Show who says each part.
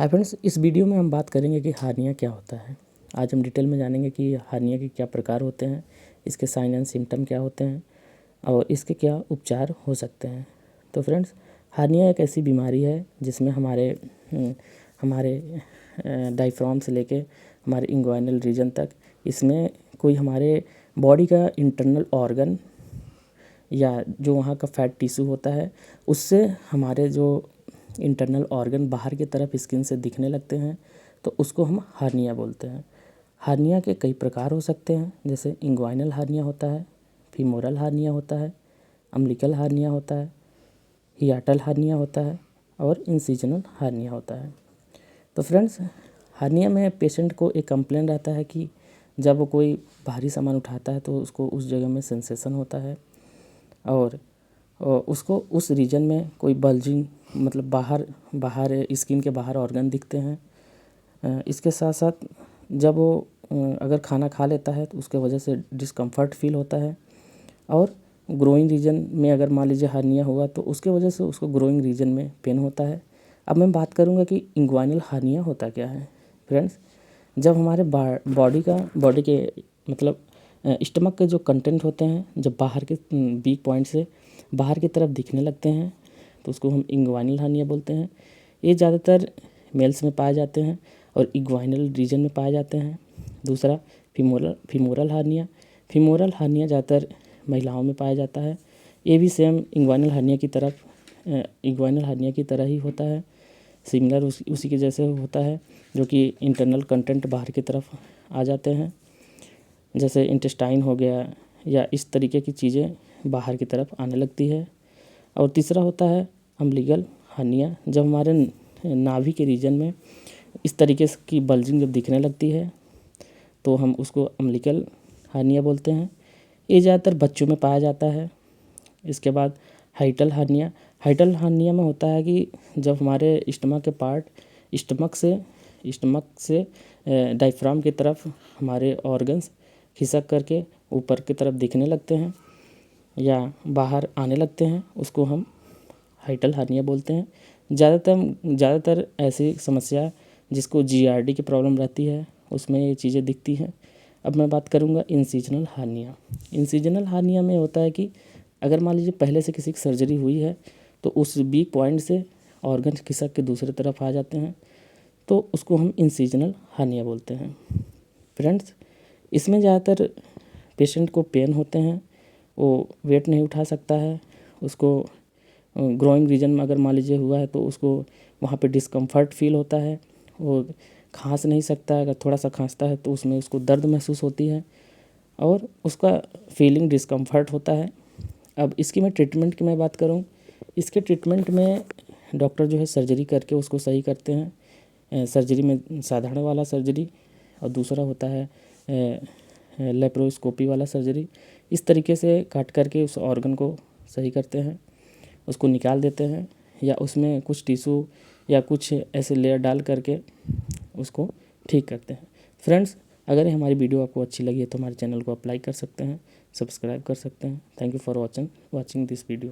Speaker 1: Hi friends, इस video में हम बात करेंगे कि हार्निया क्या होता है। आज हम डिटेल में जानेंगे कि हार्निया के क्या प्रकार होते हैं, इसके साइन एंड सिम्टम क्या होते हैं और इसके क्या उपचार हो सकते हैं। तो फ्रेंड्स, हार्निया एक ऐसी बीमारी है जिसमें हमारे डायफ्राम से लेके हमारे इंग्वाइनल रीजन तक इसमें कोई हमारे बॉडी का इंटरनल ऑर्गन या जो वहाँ का फैट टिश्यू होता है उससे हमारे जो इंटरनल ऑर्गन बाहर की तरफ स्किन से दिखने लगते हैं, तो उसको हम हार्निया बोलते हैं। हार्निया के कई प्रकार हो सकते हैं, जैसे इंग्वाइनल हार्निया होता है, फीमोरल हार्निया होता है, अम्बिलिकल हार्निया होता है, हियाटल हार्निया होता है और इंसिजनल हार्निया होता है। तो फ्रेंड्स, हार्निया में पेशेंट को एक कंप्लेन रहता है कि जब वो कोई भारी सामान उठाता है तो उसको उस जगह में सेंसेशन होता है और उसको उस रीजन में कोई बल्जिंग मतलब बाहर स्किन के बाहर ऑर्गन दिखते हैं। इसके साथ साथ जब वो अगर खाना खा लेता है तो उसके वजह से डिस्कम्फर्ट फील होता है और ग्रोइंग रीजन में अगर मान लीजिए हार्निया हुआ तो उसके वजह से उसको ग्रोइंग रीजन में पेन होता है। अब मैं बात करूँगा कि इंग्वाइनल हार्निया होता क्या है। फ्रेंड्स, जब हमारे बॉडी के मतलब स्टमक के जो कंटेंट होते हैं जब बाहर के वीक पॉइंट से बाहर की तरफ दिखने लगते हैं तो उसको हम इंग्वाइनल हार्निया बोलते हैं। ये ज़्यादातर मेल्स में पाए जाते हैं और इंग्वाइनल रीजन में पाए जाते हैं। दूसरा फीमोरल हार्निया ज़्यादातर महिलाओं में पाया जाता है। ये भी सेम इंग्वाइनल हार्निया की तरह ही होता है, सिमिलर उसी के जैसे होता है, जो कि इंटरनल कंटेंट बाहर की तरफ आ जाते हैं, जैसे इंटेस्टाइन हो गया या इस तरीके की चीज़ें बाहर की तरफ आने लगती है। और तीसरा होता है अम्बिलिकल हार्निया, जब हमारे नाभि के रीजन में इस तरीके की बल्जिंग जब दिखने लगती है तो हम उसको अम्बिलिकल हार्निया बोलते हैं। ये ज़्यादातर बच्चों में पाया जाता है। इसके बाद हाइटल हार्निया में होता है कि जब हमारे स्टमक के पार्ट स्टमक से डायफ्राम की तरफ हमारे ऑर्गन्स खिसक करके ऊपर की तरफ दिखने लगते हैं या बाहर आने लगते हैं, उसको हम हाइटल हार्निया बोलते हैं। ज़्यादातर ऐसी समस्या जिसको जीआरडी की प्रॉब्लम रहती है उसमें ये चीज़ें दिखती हैं। अब मैं बात करूँगा इंसिजनल हार्निया में होता है कि अगर मान लीजिए पहले से किसी की सर्जरी हुई है तो उस वीक पॉइंट से ऑर्गन खिसक के दूसरी तरफ आ जाते हैं, तो उसको हम इंसिजनल हार्निया बोलते हैं। फ्रेंड्स, इसमें ज़्यादातर पेशेंट को पेन होते हैं, वो वेट नहीं उठा सकता है, उसको ग्रोइंग रीजन में अगर मान लीजिए हुआ है तो उसको वहाँ पे डिस्कम्फर्ट फील होता है, वो खांस नहीं सकता है, अगर थोड़ा सा खांसता है तो उसमें उसको दर्द महसूस होती है और उसका फीलिंग डिस्कम्फर्ट होता है। अब इसकी मैं ट्रीटमेंट की बात करूँ, इसके ट्रीटमेंट में डॉक्टर जो है सर्जरी करके उसको सही करते हैं। सर्जरी में साधारण वाला सर्जरी और दूसरा होता है लेप्रोस्कोपी वाला सर्जरी। इस तरीके से काट करके उस ऑर्गन को सही करते हैं, उसको निकाल देते हैं या उसमें कुछ टिश्यू या कुछ ऐसे लेयर डाल करके उसको ठीक करते हैं। फ्रेंड्स, अगर हमारी वीडियो आपको अच्छी लगी है तो हमारे चैनल को आप लाइक कर सकते हैं, सब्सक्राइब कर सकते हैं। Thank you for watching this video.